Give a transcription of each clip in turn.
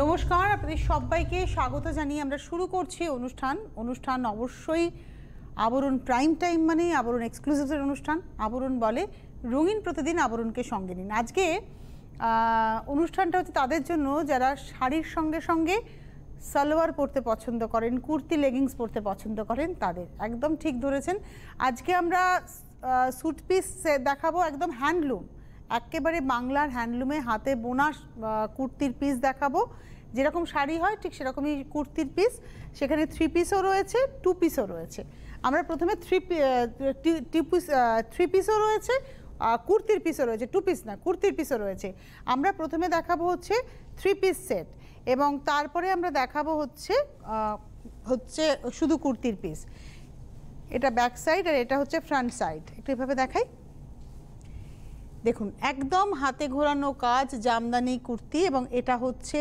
নমস্কার, আপনাদের সবাইকে স্বাগত জানিয়ে আমরা শুরু করছি অনুষ্ঠান অবশ্যই আবরণ প্রাইম টাইম মানে আবরণ এক্সক্লুসিভের অনুষ্ঠান। আবরণ বলে রঙিন প্রতিদিন আবরণকে সঙ্গে নিন। আজকে অনুষ্ঠানটা হচ্ছে তাদের জন্য যারা শাড়ির সঙ্গে সঙ্গে সালোয়ার পরতে পছন্দ করেন, কুর্তি লেগিংস পরতে পছন্দ করেন, তাদের একদম ঠিক ধরেছেন। আজকে আমরা স্যুট পিস দেখাবো, একদম হ্যান্ডলুম, একেবারে বাংলার হ্যান্ডলুমে হাতে বোনা কুর্তির পিস দেখাবো। যেরকম শাড়ি হয় ঠিক সেরকমই কুর্তির পিস, সেখানে 3 পিসও রয়েছে, 2 পিসও রয়েছে। আমরা প্রথমে 3 পিসও রয়েছে, কুর্তির পিসও রয়েছে, 2 পিস না, কুর্তির পিসও রয়েছে। আমরা প্রথমে দেখাবো হচ্ছে 3 পিস সেট, এবং তারপরে আমরা দেখাবো হচ্ছে শুধু কুর্তির পিস। এটা ব্যাক সাইড আর এটা হচ্ছে ফ্রন্ট সাইড। একটু এভাবে দেখাই, দেখুন একদম হাতে ঘোরানো কাজ, জামদানি কুর্তি, এবং এটা হচ্ছে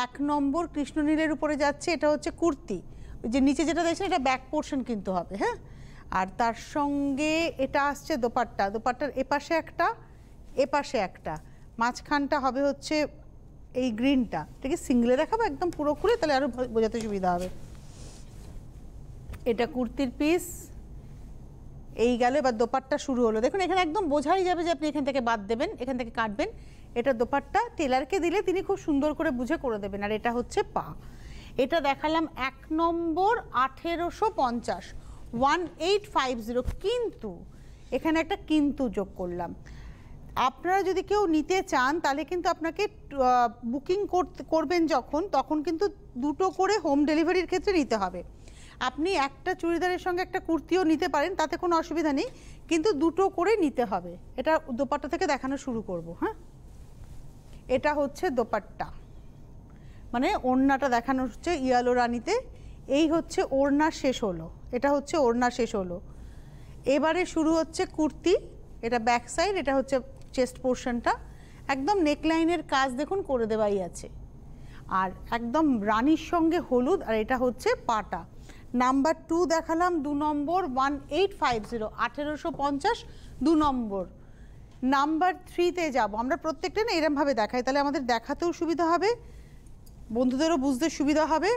1 নম্বর কৃষ্ণনীলের উপরে যাচ্ছে। এটা হচ্ছে কুর্তি, যে নিচে যেটা দেখছেন এটা ব্যাক পোর্শন কিন্তু হবে, হ্যাঁ। আর তার সঙ্গে এটা আসছে দোপাট্টা, দোপাট্টার এপাশে একটা এপাশে একটা, মাঝখানটা হবে হচ্ছে এই গ্রিনটা। ঠিক আছে, সিঙ্গলে দেখাবো একদম পুরো খুলে, তাহলে আরও বোঝাতে সুবিধা হবে। এটা কুর্তির পিস, এই গেল। এবার দোপাট্টা শুরু হলো। দেখুন এখানে একদম বোঝাই যাবে যে আপনি এখান থেকে বাদ দেবেন, এখান থেকে কাটবেন। এটা দোপাট্টা, টেলারকে দিলে তিনি খুব সুন্দর করে বুঝে করে দেবেন। আর এটা হচ্ছে পা। এটা দেখালাম 1 নম্বর 1850, 1850। কিন্তু এখানে একটা কিন্তু যোগ করলাম। আপনারা যদি কেউ নিতে চান তাহলে কিন্তু আপনাকে বুকিং করবেন যখন, তখন কিন্তু 2টো করে হোম ডেলিভারির ক্ষেত্রে নিতে হবে। আপনি একটা চুড়িদারের সঙ্গে একটা কুর্তিও নিতে পারেন, তাতে কোনো অসুবিধা নেই, কিন্তু 2টো করে নিতে হবে। এটা দোপাট্টা থেকে দেখানো শুরু করব। হ্যাঁ, এটা হচ্ছে দোপাট্টা, মানে ওড়নাটা দেখানো হচ্ছে ইয়েলো রানিতে। এই হচ্ছে ওড়না শেষ হলো, এটা হচ্ছে ওড়না শেষ হলো। এবারে শুরু হচ্ছে কুর্তি, এটা ব্যাক সাইড, এটা হচ্ছে চেস্ট পোর্শনটা। একদম নেকলাইনের কাজ দেখুন করে দেওয়াই আছে, আর একদম রানির সঙ্গে হলুদ। আর এটা হচ্ছে পাটা। নাম্বার 2 দেখালাম 2 নম্বর 1850, 1850, 2 নম্বর। নাম্বার 3-তে যাব আমরা। প্রত্যেকটা না এরমভাবে দেখাই, তাহলে আমাদের দেখাতেও সুবিধা হবে, বন্ধুদেরও বুঝতে সুবিধা হবে।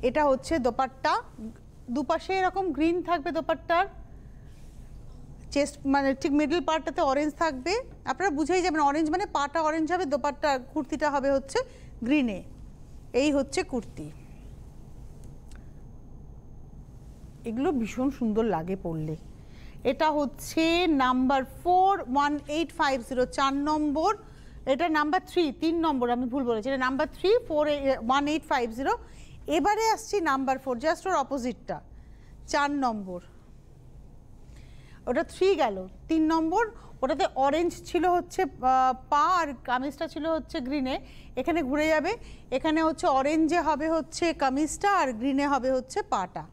এটা হচ্ছে দোপাট্টা, দুপাশে এরকম গ্রিন থাকবে দোপাট্টার, চেস্ট মানে ঠিক মিডল পার্টটাতে অরেঞ্জ থাকবে। আপনারা বুঝেই যাবেন, অরেঞ্জ মানে পাটা অরেঞ্জ হবে, দোপাট্টা কুর্তিটা হবে হচ্ছে গ্রিনে। এই হচ্ছে কুর্তি, এগুলো ভীষণ সুন্দর লাগে পরলে। এটা হচ্ছে নাম্বার 4, 1850, 4 নম্বর। এটা নাম্বার 3 নম্বর, আমি ভুল বলেছি, এটা নাম্বার 3, 1850। এবারে আসছি নাম্বার 4, জাস্ট ওর অপোজিটটা, 4 নম্বর। ওটা 3 গেল, 3 নম্বর। ওটাতে অরেঞ্জ ছিল হচ্ছে পা, আর কামিজটা ছিল হচ্ছে গ্রিনে। এখানে ঘুরে যাবে, এখানে হচ্ছে অরেঞ্জে হবে হচ্ছে কামিজটা, আর গ্রিনে হবে হচ্ছে পাটা।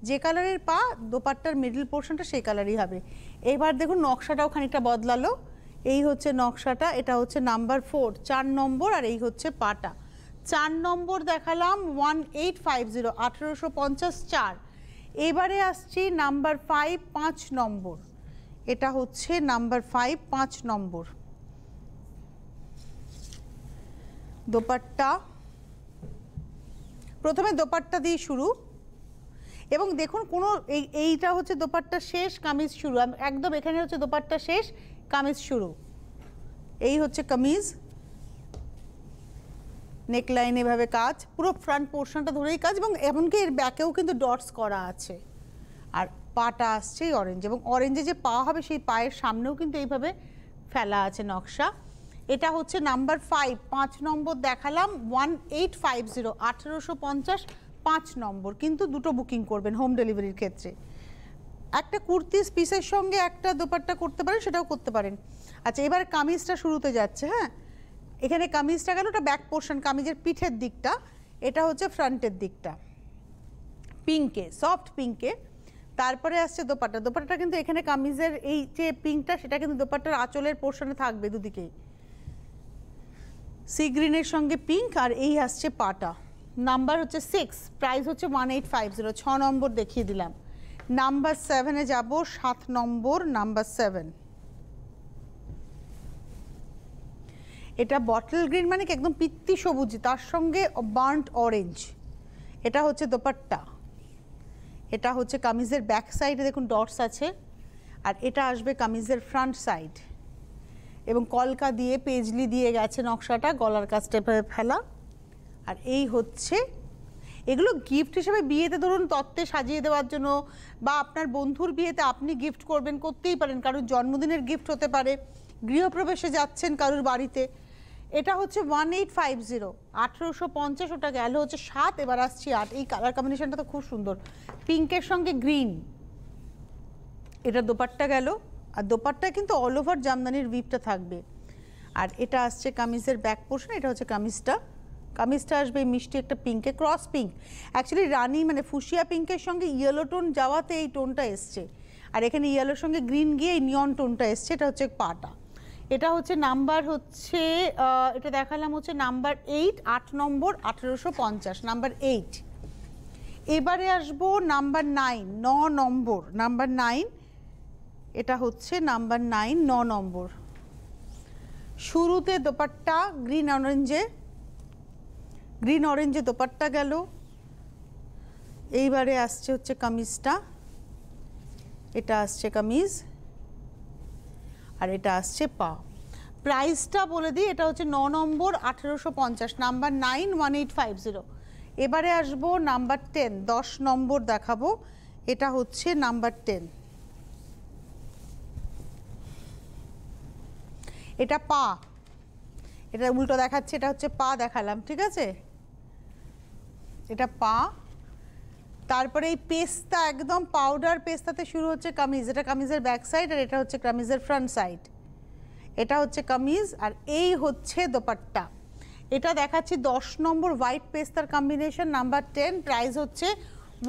যে কালারের পা, দোপাট্টার মিডল পোর্শনটা সেই কালারই হবে। এবার দেখুন নকশাটাও খানিকটা বদলালো। এই হচ্ছে নকশাটা, এটা হচ্ছে নাম্বার 4, 4 নম্বর, আর এই হচ্ছে পাটা। 4 নম্বর দেখালাম 1850, 1850, 4। এবারে আসছি নাম্বার 5, 5 নম্বর। এটা হচ্ছে নাম্বার 5, 5 নম্বর। দোপাট্টা, প্রথমে দোপাট্টা দিয়ে শুরু, এবং দেখুন কোনো এইটা হচ্ছে দোপাট্টা শেষ, কামিজ শুরু। একদম এখানে হচ্ছে দোপাট্টা শেষ, কামিজ শুরু। এই হচ্ছে কামিজ, নেকলাইন এভাবে কাজ, পুরো ফ্রন্ট পোর্শনটা ধরেই কাজ, এবং এমনকি এর ব্যাকেও কিন্তু ডটস করা আছে। আর পাটা আসছে অরেঞ্জ, এবং অরেঞ্জে যে পা হবে সেই পায়ের সামনেও কিন্তু এইভাবে ফেলা আছে নকশা। এটা হচ্ছে নাম্বার 5, 5 নম্বর দেখালাম 1850, 1850, 5 নম্বর। কিন্তু 2টো বুকিং করবেন হোম ডেলিভারির ক্ষেত্রে। একটা কুর্তি পিসের সঙ্গে একটা দোপাট্টা করতে পারেন, সেটাও করতে পারেন। আচ্ছা, এবার কামিজটা শুরুতে যাচ্ছে। হ্যাঁ, এখানে কামিজটা গেল, ওটা ব্যাক পোর্শন, কামিজের পিঠের দিকটা। এটা হচ্ছে ফ্রন্টের দিকটা, পিঙ্কে, সফট পিঙ্কে। তারপরে আসছে দোপাট্টা। দোপাট্টাটা কিন্তু এখানে কামিজের এই যে পিঙ্কটা, সেটা কিন্তু দোপাট্টার আঁচলের পোর্শনে থাকবে দুদিকেই, সি গ্রিনের সঙ্গে পিঙ্ক। আর এই আসছে পাটা। নাম্বার হচ্ছে 6, প্রাইস হচ্ছে 1850, 6 নম্বর দেখিয়ে দিলাম। নাম্বার 7-এ যাব, 7 নম্বর, নাম্বার 7। এটা বটল গ্রিন মানে কি একদম পিত্তি সবুজ, তার সঙ্গে বার্ন্ট অরেঞ্জ। এটা হচ্ছে দোপাট্টা, এটা হচ্ছে কামিজের ব্যাক সাইডে দেখুন ডটস আছে, আর এটা আসবে কামিজের ফ্রন্ট সাইড এবং কলকা দিয়ে পেজলি দিয়ে গেছে নকশাটা, গলার কাছটা ফেলা। আর এই হচ্ছে, এগুলো গিফট হিসেবে বিয়েতে ধরুন তত্ত্বে সাজিয়ে দেওয়ার জন্য, বা আপনার বন্ধুর বিয়েতে আপনি গিফট করবেন, করতেই পারেন, কারোর জন্মদিনের গিফট হতে পারে, গৃহপ্রবেশে যাচ্ছেন কারোর বাড়িতে। এটা হচ্ছে 1850, 1850, ওটা গেল হচ্ছে 7, এবার আসছি 8। এই কালার কম্বিনেশনটা তো খুব সুন্দর, পিঙ্কের সঙ্গে গ্রিন। এটা দোপাট্টা গেল, আর দোপাট্টা কিন্তু অল ওভার জামদানির উইভটা থাকবে। আর এটা আসছে কামিজের ব্যাক পোর্শন, এটা হচ্ছে কামিজটা। কামিজটা আসবে মিষ্টি একটা পিঙ্কে, ক্রস পিঙ্ক, অ্যাকচুয়ালি রানি মানে ফুশিয়া পিঙ্কের সঙ্গে ইয়েলো টোন যাওয়াতে এই টোনটা এসছে, আর এখানে ইয়েলোর সঙ্গে গ্রিন গিয়ে এই নিয়ন টোনটা এসছে। এটা হচ্ছে পাটা, এটা হচ্ছে নাম্বার হচ্ছে এটা দেখালাম হচ্ছে নাম্বার 8, 8 নম্বর, 1850, নাম্বার 8। এবারে আসবো নাম্বার 9, 9 নম্বর, নাম্বার 9। এটা হচ্ছে নাম্বার 9, 9 নম্বর। শুরুতে দোপাট্টা গ্রিন অরেঞ্জে, গ্রিন অরেঞ্জে দোপাট্টা গেল। এইবারে আসছে হচ্ছে কামিজটা, এটা আসছে কামিজ, আর এটা আসছে পা। প্রাইসটা বলে দিই, এটা হচ্ছে 9 নম্বর, 1850, নাম্বার 9, 1850। এবারে আসবো নাম্বার 10, 10 নম্বর দেখাবো, এটা হচ্ছে নাম্বার 10। এটা পা, এটা উল্টো দেখাচ্ছে, এটা হচ্ছে পা দেখালাম, ঠিক আছে, এটা পা। তারপরে এই পেস্তা, একদম পাউডার পেস্তাতে শুরু হচ্ছে কামিজ, এটা কামিজের ব্যাক সাইড, আর এটা হচ্ছে কামিজের ফ্রন্ট সাইড। এটা হচ্ছে কামিজ, আর এই হচ্ছে দোপাট্টা। এটা দেখাচ্ছি 10 নম্বর হোয়াইট পেস্তার কম্বিনেশন, নাম্বার 10, প্রাইস হচ্ছে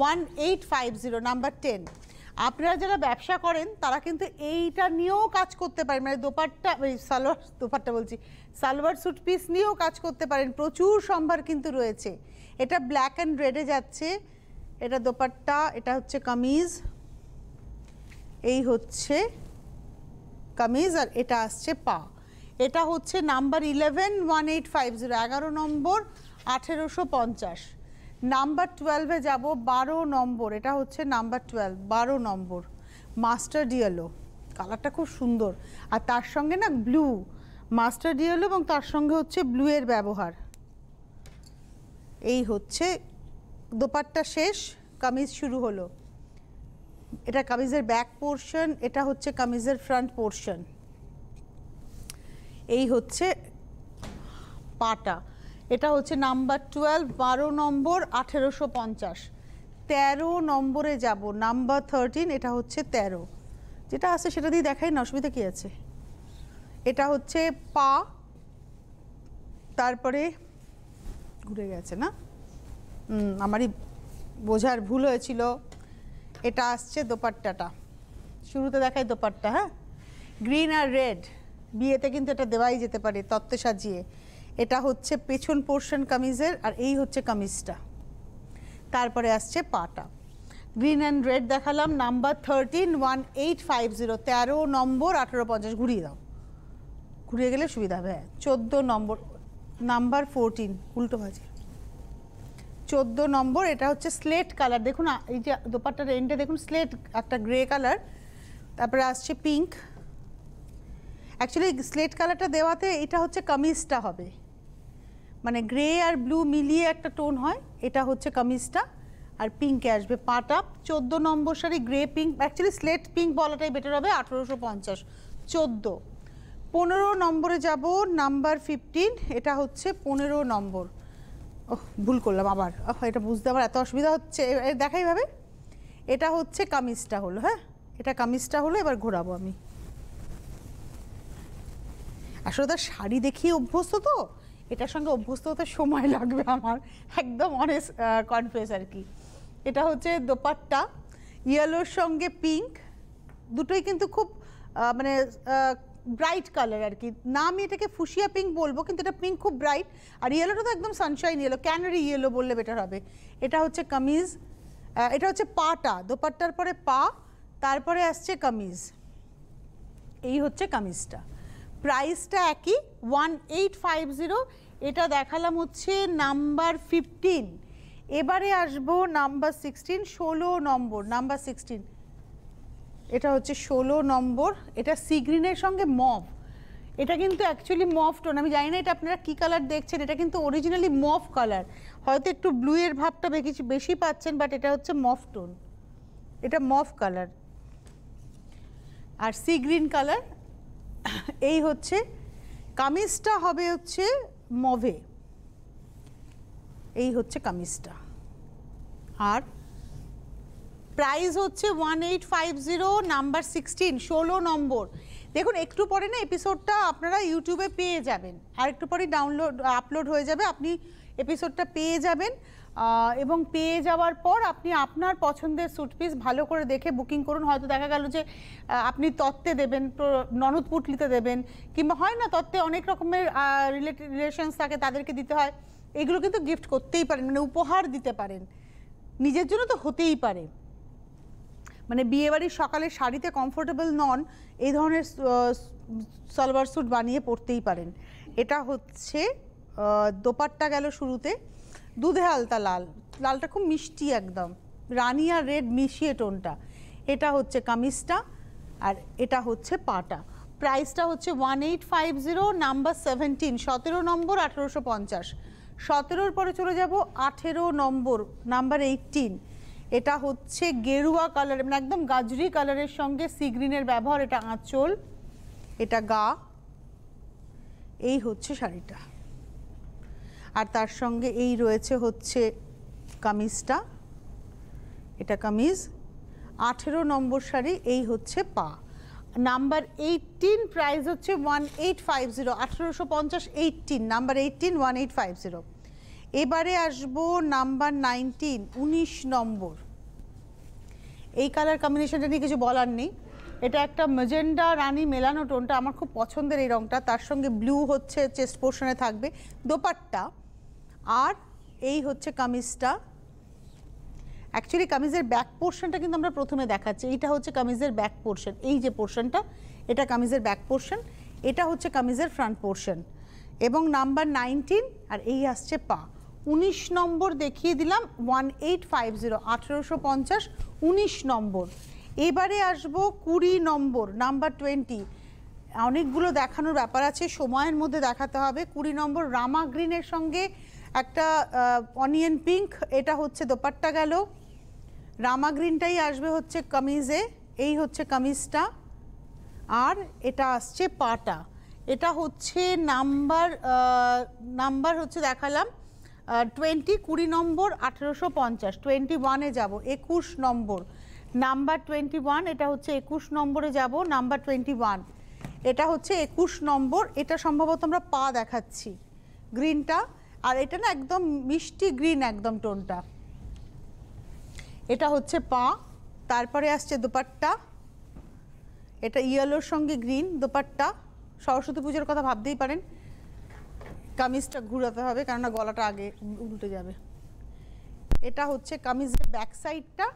1850, নাম্বার 10। আপনারা যারা ব্যবসা করেন তারা কিন্তু এইটা নিয়েও কাজ করতে পারেন, মানে দোপাট্টা, সালোয়ার, দোপাট্টা বলছি, সালোয়ার স্যুট পিস নিয়েও কাজ করতে পারেন, প্রচুর সম্ভার কিন্তু রয়েছে। এটা ব্ল্যাক অ্যান্ড রেডে যাচ্ছে, এটা দোপাট্টা, এটা হচ্ছে কামিজ, এই হচ্ছে কামিজ, আর এটা আসছে পা। এটা হচ্ছে নাম্বার 11, 1850, 11 নম্বর, 1850। নাম্বার 12-এ যাব, 12 নম্বর, এটা হচ্ছে নাম্বার 12, 12 নম্বর, মাস্টার্ড ইয়েলো, কালারটা খুব সুন্দর, আর তার সঙ্গে না ব্লু, মাস্টার্ড ইয়েলো এবং তার সঙ্গে হচ্ছে ব্লু এর ব্যবহার। এই হচ্ছে দোপাট্টা শেষ, কামিজ শুরু হলো। এটা কামিজের ব্যাক পোর্শন, এটা হচ্ছে কামিজের ফ্রন্ট পোর্শন। এই হচ্ছে পাটা, এটা হচ্ছে নাম্বার 12, 12 নম্বর, 1850। 13 নম্বরে যাব, নাম্বার 13, এটা হচ্ছে 13, যেটা আছে সেটা দিয়ে দেখাই না, অসুবিধা কী আছে। এটা হচ্ছে পা, তারপরে ঘুরে গেছে না, আমারই বোঝার ভুল হয়েছিল। এটা আসছে দোপাট্টাটা, শুরুতে দেখাই দোপাট্টা, হ্যাঁ, গ্রিন আর রেড, বিয়েতে কিন্তু এটা দেওয়াই যেতে পারে তত্ত্বে সাজিয়ে। এটা হচ্ছে পেছন পোর্শন কামিজের, আর এই হচ্ছে কামিজটা। তারপরে আসছে পাটা, গ্রিন অ্যান্ড রেড দেখালাম, নাম্বার 13, 1850, 13 নম্বর, 1850, ঘুরিয়ে দাও, ঘুরিয়ে গেলে সুবিধা হবে। হ্যাঁ, 14 নম্বর, নাম্বার 14, উল্টো বাজে, 14 নম্বর। এটা হচ্ছে স্লেট কালার, দেখুন এই যে দোপাট্টার এন্ডে দেখুন স্লেট একটা গ্রে কালার, তারপরে আসছে পিঙ্ক। অ্যাকচুয়ালি স্লেট কালারটা দেওয়াতে এটা হচ্ছে কামিজটা হবে, মানে গ্রে আর ব্লু মিলিয়ে একটা টোন হয়, এটা হচ্ছে কামিজটা, আর পিঙ্কে আসবে পাটা। 14 নম্বর sari, grey pink, actually slate pink বলাটাই বেটার হবে, 1850, 14। 15 নম্বরে যাব, নাম্বার 15, এটা হচ্ছে 15 নম্বর। ওহ, ভুল করলাম আবার, এটা বুঝতে আমার এত অসুবিধা হচ্ছে, দেখাই ভাবে। এটা হচ্ছে কামিজটা হলো, হ্যাঁ, এটা কামিজটা হলো, এবার ঘোরাবো আমি। আসলে তার শাড়ি দেখিয়ে অভ্যস্ত তো, এটার সঙ্গে অভ্যস্ত হতে সময় লাগবে আমার, একদম অনেস্ট কনফেস আর কি। এটা হচ্ছে দোপাট্টা, ইয়েলোর সঙ্গে পিঙ্ক, দুটোই কিন্তু খুব মানে ব্রাইট কালার আর কি, না আমি এটাকে ফুশিয়া পিঙ্ক বলবো, কিন্তু এটা পিঙ্ক খুব ব্রাইট, আর ইয়েলোটা তো একদম সানশাইন ইয়েলো, ক্যানারি ইয়েলো বললে বেটার হবে। এটা হচ্ছে কামিজ, এটা হচ্ছে পাটা, দোপাট্টার পরে পা, তারপরে আসছে কামিজ, এই হচ্ছে কামিজটা। প্রাইসটা একই 1850। এটা দেখালাম হচ্ছে নাম্বার 15। এবারে আসবো নাম্বার 16, 16 নম্বর, নাম্বার 16। এটা হচ্ছে 16 নম্বর। এটা সি গ্রিনের সঙ্গে মভ। এটা কিন্তু অ্যাকচুয়ালি মভ টোন, আমি জানি না এটা আপনারা কী কালার দেখছেন, এটা কিন্তু অরিজিনালি মভ কালার, হয়তো একটু ব্লু এর ভাবটা বেশি পাচ্ছেন, বাট এটা হচ্ছে মভ টোন, এটা মভ কালার আর সি গ্রিন কালার। এই হচ্ছে কামিজটা হবে হচ্ছে মভে, এই হচ্ছে কামিজটা। আর প্রাইস হচ্ছে 1850, নাম্বার 16, 16 নম্বর। দেখুন একটু পরে না এপিসোডটা আপনারা ইউটিউবে পেয়ে যাবেন, আর একটু পরে আপলোড হয়ে যাবে, আপনি এপিসোডটা পেয়ে যাবেন। এবং পেয়ে যাওয়ার পর আপনি আপনার পছন্দের স্যুট পিস ভালো করে দেখে বুকিং করুন। হয়তো দেখা গেল যে আপনি তত্ত্বে দেবেন, ননদ পুটলিতে দেবেন, কিংবা হয় না তত্ত্বে অনেক রকমের রিলেশনস থাকে, তাদেরকে দিতে হয়। এগুলো কিন্তু গিফট করতেই পারেন, মানে উপহার দিতে পারেন, নিজের জন্য তো হতেই পারে। মানে বিয়েবাড়ির সকালে শাড়িতে কমফোর্টেবল নন, এই ধরনের সালোয়ার স্যুট বানিয়ে পরতেই পারেন। এটা হচ্ছে দোপাট্টা গেল শুরুতে, দুধে আলতা লাল, লালটা খুব মিষ্টি একদম, রানি আর রেড মিশিয়ে টোনটা। এটা হচ্ছে কামিজটা আর এটা হচ্ছে পাটা। প্রাইসটা হচ্ছে 1850, নাম্বার 17, 17 নম্বর, 1850। 17-র পরে চলে যাব 18 নম্বর, নাম্বার 18। এটা হচ্ছে গেরুয়া কালার, মানে একদম গাজরি কালারের সঙ্গে সি গ্রিনের ব্যবহার। এটা আঁচল, এটা গা, এই হচ্ছে শাড়িটা, আর তার সঙ্গে এই রয়েছে হচ্ছে কামিজটা, এটা কামিজ। 18 নম্বর শাড়ি, এই হচ্ছে পা। নাম্বার 18, প্রাইস হচ্ছে 1850, 1850, 18, নাম্বার 18, 1850। এবারে আসবো নাম্বার 19, 19 নম্বর। এই কালার কম্বিনেশনটা নিয়ে কিছু বলার নেই, এটা একটা ম্যাজেন্ডা রানী মেলানো টোনটা, আমার খুব পছন্দের এই রঙটা। তার সঙ্গে ব্লু হচ্ছে চেস্ট পোর্শনে থাকবে, দোপাট্টা, আর এই হচ্ছে কামিজটা। অ্যাকচুয়ালি কামিজের ব্যাক পোর্শনটা কিন্তু আমরা প্রথমে দেখাচ্ছি, এইটা হচ্ছে কামিজের ব্যাক পোর্শন, এই যে পোর্শনটা এটা কামিজের ব্যাক পোর্শন, এটা হচ্ছে কামিজের ফ্রন্ট পোর্শন। এবং নাম্বার 19, আর এই আসছে পা। 19 নম্বর দেখিয়ে দিলাম, 1850, 1850, 19 নম্বর। এবারে আসবো 20 নম্বর, নাম্বার 20। অনেকগুলো দেখানোর ব্যাপার আছে, সময়ের মধ্যে দেখাতে হবে। 20 নম্বর রামা গ্রিনের সঙ্গে একটা অনিয়ন পিঙ্ক, এটা হচ্ছে দোপাট্টা গেল, রামা গ্রিনটাই আসবে হচ্ছে কামিজে, এই হচ্ছে কামিজটা, আর এটা আসছে পাটা। এটা হচ্ছে নাম্বার হচ্ছে দেখালাম 20, 20 নম্বর, 1850। 21-এ যাব, 21 নম্বর, নাম্বার 21। এটা হচ্ছে 21 নম্বরে যাব, নাম্বার 21। এটা হচ্ছে 21 নম্বর। এটা সম্ভবত আমরা পা দেখাচ্ছি, গ্রিনটা, আর এটা না একদম মিষ্টি গ্রিন একদম টোনটা, এটা হচ্ছে পা। তারপরে আসছে দোপাট্টা, এটা ইয়েলোর সঙ্গে গ্রিন দোপাট্টা, সরস্বতী পুজোর কথা ভাবতেই পারেন। কামিজটা ঘুরাতে হবে কেননা গলাটা আগে উল্টে যাবে। এটা হচ্ছে কামিজের ব্যাক সাইডটা,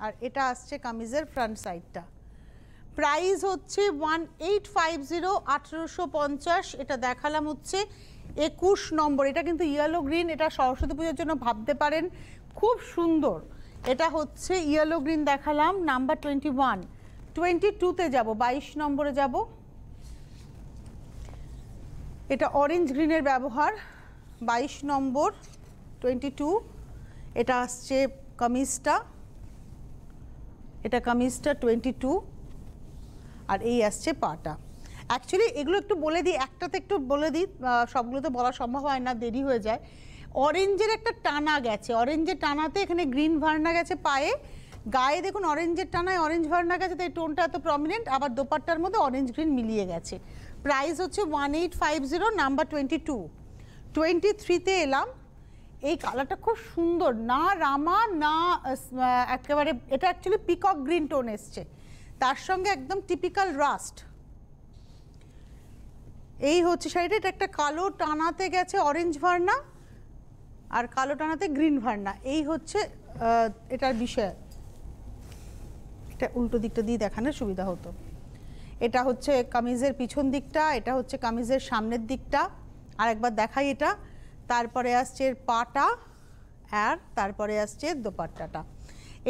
আর এটা আসছে কামিজের ফ্রন্ট সাইডটা। প্রাইস হচ্ছে 1850, 1850। এটা দেখালাম হচ্ছে 21 নম্বর। এটা কিন্তু ইয়েলো গ্রিন, এটা সরস্বতী পুজোর জন্য ভাবতে পারেন, খুব সুন্দর। এটা হচ্ছে ইয়েলো গ্রিন দেখালাম, নাম্বার 21। 22-তে যাব, 22 নম্বরে যাব। এটা অরেঞ্জ গ্রিনের ব্যবহার, 22 নম্বর, 22। এটা আসছে কামিজটা, এটা কামিজটা 22, আর এই আসছে পাটা। অ্যাকচুয়ালি এগুলো একটু বলে দিই, একটাতে একটু বলে দিই, সবগুলো তো বলা সম্ভব হয় না, দেরি হয়ে যায়। অরেঞ্জের একটা টানা গেছে, অরেঞ্জের টানাতে এখানে গ্রিন ভার্না গেছে পায়ে, গায়ে দেখুন অরেঞ্জের টানায় অরেঞ্জ ভার্না গেছে, তাই টোনটা এত প্রমিনেন্ট, আবার দোপাট্টার মধ্যে অরেঞ্জ গ্রিন মিলিয়ে গেছে। প্রাইস হচ্ছে 1850, নাম্বার 22। 23-তে এলাম, এই কালারটা খুব সুন্দর, না রামা না একেবারে, এটা অ্যাকচুয়ালি পিকক গ্রিন টোন এসছে, তার সঙ্গে একদম টিপিক্যাল রাস্ট। এই হচ্ছে শাড়িটা, এটা একটা কালো টানাতে গেছে অরেঞ্জ ভার্না, আর কালো টানাতে গ্রিন ভার্না, এই হচ্ছে এটার বিষয়। এটা উল্টো দিকটা দিয়ে দেখানোর সুবিধা হতো। এটা হচ্ছে কামিজের পিছন দিকটা, এটা হচ্ছে কামিজের সামনের দিকটা। আর একবার দেখাই এটা। তারপরে আসছে এর পাটা, আর তারপরে আসছে দোপাট্টাটা।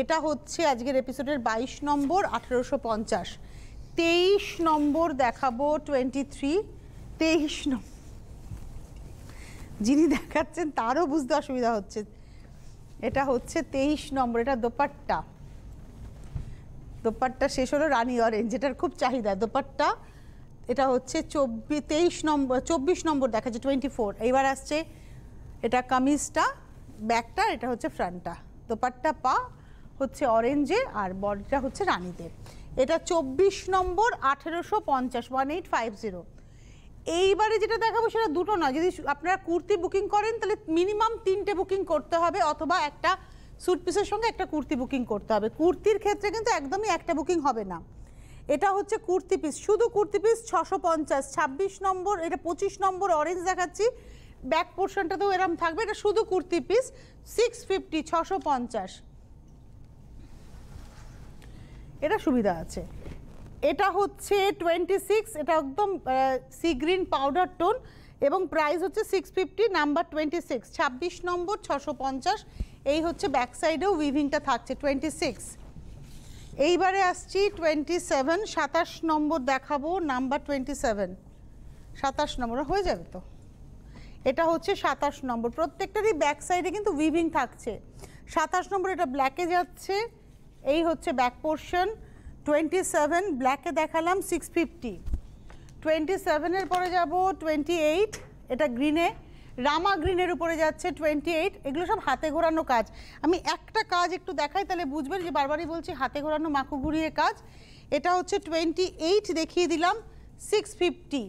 এটা হচ্ছে আজকের এপিসোডের 22 নম্বর 1850। 23 নম্বর দেখাবো 23। 23 নম্বর যিনি দেখাচ্ছেন তারও বুঝতে অসুবিধা হচ্ছে। এটা হচ্ছে 23 নম্বর, এটা দোপাট্টা। দোপাট্টা শেষ হলো রানী অরেঞ্জ, যেটার খুব চাহিদা দোপাট্টা। এটা হচ্ছে 23 নম্বর, 24 নম্বর দেখাচ্ছে 24। এইবার আসছে এটা কামিজটা, ব্যাকটা, এটা হচ্ছে ফ্রন্টটা। দোপাট্টা পা হচ্ছে অরেঞ্জে আর বডিটা হচ্ছে রানীতে। এটা 24 নম্বর 1850, 1850। এইবারে যেটা দেখাবো সেটা দুটো না, যদি আপনারা কুর্তি বুকিং করেন তাহলে মিনিমাম 3টে বুকিং করতে হবে, অথবা একটা স্যুট পিসের সঙ্গে একটা কুর্তি বুকিং করতে হবে। কুর্তির ক্ষেত্রে কিন্তু একদমই একটা বুকিং হবে না। এটা হচ্ছে কুর্তি পিস, শুধু কুর্তি পিস 650। 26 নম্বর, এটা 25 নম্বর অরেঞ্জ দেখাচ্ছি, ব্যাক পোর্শনটাতেও এরম থাকবে। এটা শুধু কুর্তি পিস 650, 650। এটা সুবিধা আছে। এটা হচ্ছে 26, এটা একদম সি গ্রিন পাউডার টোন এবং প্রাইস হচ্ছে 650, নাম্বার 26। 26 নম্বর 650। এই হচ্ছে ব্যাক সাইডেও উইভিংটা থাকছে 26। এইবারে আসছি 27, 27 নম্বর দেখাবো, নাম্বার 27। 27 নম্বর হয়ে যাবে তো। এটা হচ্ছে 27 নম্বর, প্রত্যেকটারই ব্যাক সাইডে কিন্তু উইভিং থাকছে। 27 নম্বর এটা ব্ল্যাকে যাচ্ছে, এই হচ্ছে ব্যাক পোর্শন। 27 ব্ল্যাকে দেখালাম 650। 27-এর পরে যাব 28, এটা গ্রিনে, রামা গ্রিনের উপরে যাচ্ছে 28। এগুলো সব হাতে ঘোরানো কাজ। আমি একটা কাজ একটু দেখাই তাহলে বুঝবেন, যে বারবারই বলছি হাতে ঘোরানো মাকু ঘুরিয়ে কাজ। এটা হচ্ছে 28 দেখিয়ে দিলাম 650।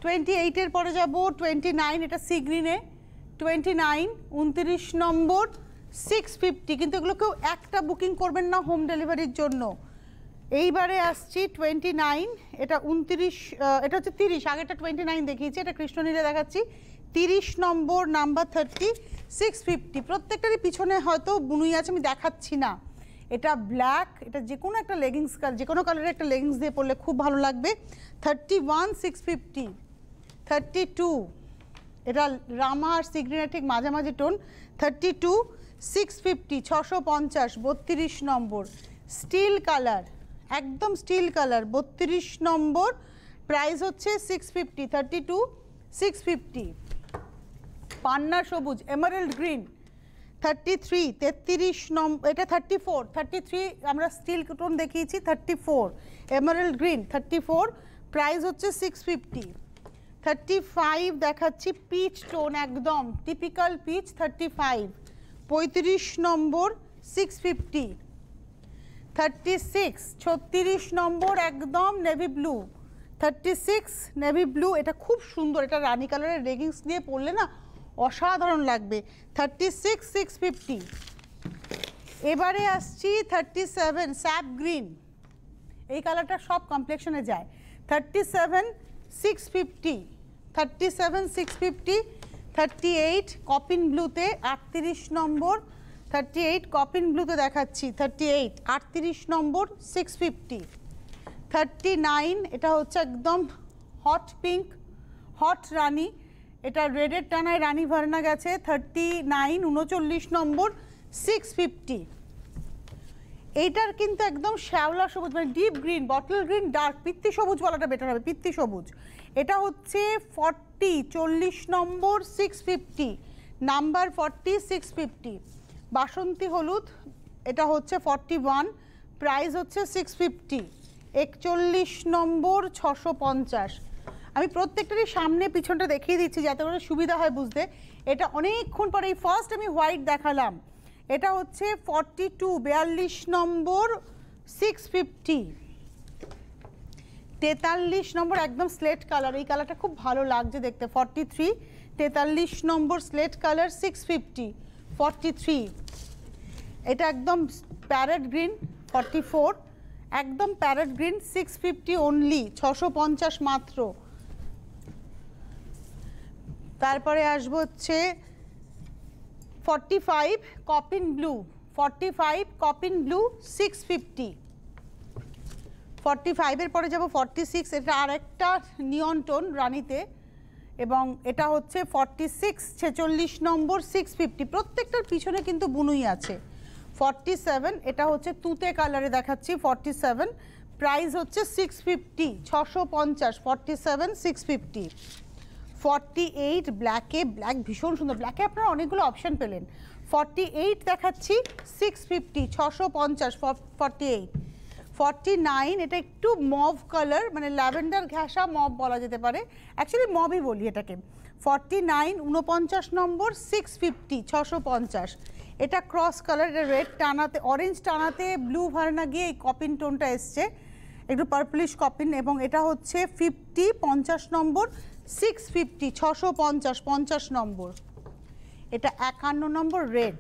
28-এর পরে যাব 29, এটা সি গ্রিনে 29, 29 নম্বর 650। কিন্তু এগুলো কেউ একটা বুকিং করবেন না হোম ডেলিভারির জন্য। এইবারে আসছি 29, এটা 29, এটা হচ্ছে 30, আগেটা 29 দেখিয়েছি, এটা কৃষ্ণনীলে দেখাচ্ছি 30 নম্বর, নাম্বার 30, 650। প্রত্যেকটারই পিছনে হয়তো বুনুই আছে, আমি দেখাচ্ছি না। এটা ব্ল্যাক, এটা যে কোনো একটা লেগিংস, যে কোনো কালারের একটা লেগিংস দিয়ে পরলে খুব ভালো লাগবে। 31, 650। 32, এটা রামা আর সিগ্রিনা ঠিক মাঝামাঝি টোন। 32, 650, 650। 32 নম্বর স্টিল কালার, একদম স্টিল কালার, 32 নম্বর, প্রাইস হচ্ছে 650। 32, 650। পান্না সবুজ এমারেল্ড গ্রিন 33, 33 নম্বর, এটা 34, 33 আমরা স্টিল টোন দেখিয়েছি, 34 এমারেল্ড গ্রিন 34, প্রাইস হচ্ছে 650। 35 দেখাচ্ছি পিচ টোন, একদম টিপিক্যাল পিচ 35, 35 নম্বর 650। 36, 36 নম্বর একদম নেভি ব্লু, 36 নেভি ব্লু, এটা খুব সুন্দর, এটা রানী কালারের লেগিংস দিয়ে পরলে না অসাধারণ লাগবে। 36, 650। এবারে আসছি 37 স্যাপ গ্রিন, এই কালারটা সব কমপ্লেকশনে যায়। 37, 650। 37, 650। 38 কপিন ব্লুতে 38 নম্বর, 38 কপিন ব্লুতে দেখাচ্ছি 38, 38 নম্বর 650। 39 এটা হচ্ছে একদম হট পিঙ্ক, হট রানী, এটা রেডের টানায় রানী ভার্না গেছে 39, 39 নম্বর 650। এইটার কিন্তু একদম শ্যাওলা সবুজ, মানে deep green, bottle green, dark পিত্তি সবুজ বলাটা বেটার হবে, পিত্তি সবুজ। এটা হচ্ছে 40, 40 নম্বর 650, নাম্বার 40, 650। বাসন্তী হলুদ, এটা হচ্ছে 41, প্রাইস হচ্ছে 650। 41 নম্বর 650। আমি প্রত্যেকটারই সামনে পিছনটা দেখিয়ে দিচ্ছি যাতে করে সুবিধা হয় বুঝতে। এটা অনেকক্ষণ পরে এই ফার্স্ট আমি হোয়াইট দেখালাম, এটা হচ্ছে 42, 42 নম্বর 650। 43 নম্বর একদম স্লেট কালার, এই কালারটা খুব ভালো লাগছে দেখতে, 43, 43 নম্বর স্লেট কালার 650। 43 এটা একদম প্যারেট গ্রিন, 44 একদম প্যারেট গ্রিন 650 অনলি, 650 মাত্র। তারপরে আসবো হচ্ছে 45 কপিন ব্লু, 45 কপিন ব্লু 650। 45 এর পরে যাব 46, এটা আর একটা নিয়ন টোন রানীতে, এবং এটা হচ্ছে 46 46 নম্বর 650, প্রত্যেকটার পিছনে কিন্তু বুনুই আছে। 47 এটা হচ্ছে তুতে কালারে দেখাচ্ছি, 47 প্রাইস হচ্ছে 650 650, 47 650। 48 ব্ল্যাকে, ব্ল্যাক ভীষণ সুন্দর, ব্ল্যাকে আপনারা অনেকগুলো অপশন পেলেন। 48 দেখাচ্ছি 650 650 48। 49 এটা একটু মভ কালার, মানে ল্যাভেন্ডার ঘেঁষা মভ বলা যেতে পারে, অ্যাকচুয়ালি মভই বলি এটাকে। 49 49 নম্বর 650 650। এটা ক্রস কালার, এটা রেড টানাতে অরেঞ্জ টানাতে ব্লু ভার্না গিয়ে এই কপিন টোনটা এসছে, একটু পার্পলিশ কপিন, এবং এটা হচ্ছে 50 50 নম্বর 650 650 50 নম্বর। এটা 51 নম্বর রেড,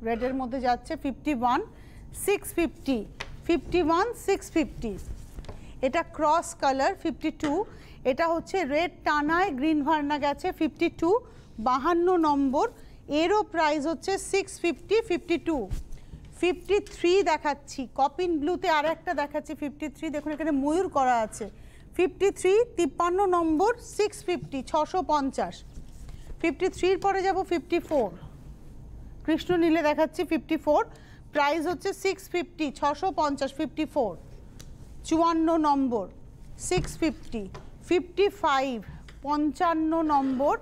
রেডের মধ্যে যাচ্ছে 51 650 51 650। এটা ক্রস কালার 52, এটা হচ্ছে রেড টানায় গ্রিন ভার্না গেছে 52 52 নম্বর, এরও প্রাইস হচ্ছে 650 52। 53 দেখাচ্ছি কপিন ব্লুতে, আর একটা দেখাচ্ছি 53, দেখুন এখানে ময়ূর করা আছে। 53 53 নম্বর 650 650। 53 পরে যাব 54, কৃষ্ণ নীলে দেখাচ্ছি 54, প্রাইস হচ্ছে 650 650 54। 54 নম্বর 650। 55 55 নম্বর,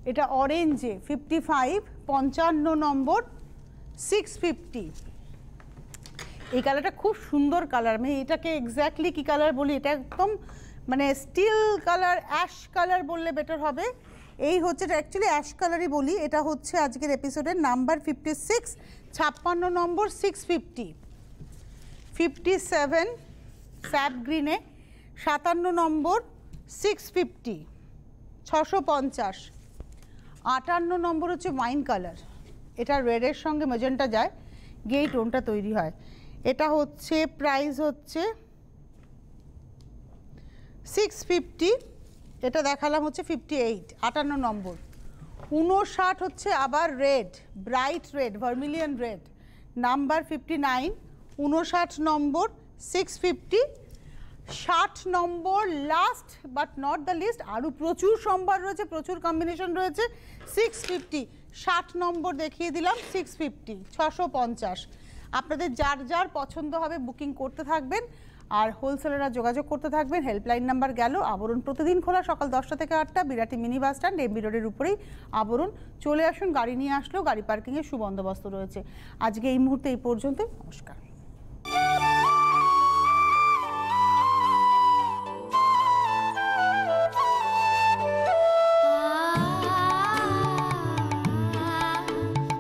এটা অরেঞ্জে 55 55 নম্বর 650। এই কালারটা খুব সুন্দর কালার, আমি এটাকে এক্স্যাক্টলি কি কালার বলি, এটা একদম মানে স্টিল কালার, অ্যাশ কালার বললে বেটার হবে। এই হচ্ছে, এটা অ্যাকচুয়ালি অ্যাশ কালারই বলি। এটা হচ্ছে আজকের এপিসোডের নাম্বার 56 56 নম্বর 650। 57 স্যাপ গ্রিনে 57 নম্বর 650 650। 58 নম্বর হচ্ছে ওয়াইন কালার, এটা রেডের সঙ্গে মেজেন্টা যায় গিয়ে এই টোনটা তৈরি হয়। এটা হচ্ছে প্রাইস হচ্ছে 650, এটা দেখালাম হচ্ছে 58 58 নম্বর। 59 হচ্ছে আবার red, bright red, vermilion red, number 59 59 নম্বর 650। 60 নম্বর last but not the least, আরও প্রচুর সম্ভার রয়েছে, প্রচুর কম্বিনেশন রয়েছে, 650। 60 নম্বর দেখিয়ে দিলাম 650 650। আপনাদের যার যার পছন্দ হবে বুকিং করতে থাকবেন, আর হোলসেলাররা যোগাযোগ করতে থাকবেন। হেল্পলাইন নাম্বার গেল। আবরণ প্রতিদিন খোলা সকাল 10টা থেকে 8টা, Birati mini bus stand, MB রোডের উপরেই আবরণ। চলে আসুন, গাড়ি নিয়ে আসলেও গাড়ি পার্কিংয়ের সুবন্দোবস্ত রয়েছে। আজকে এই মুহূর্তে এই পর্যন্ত, নমস্কার।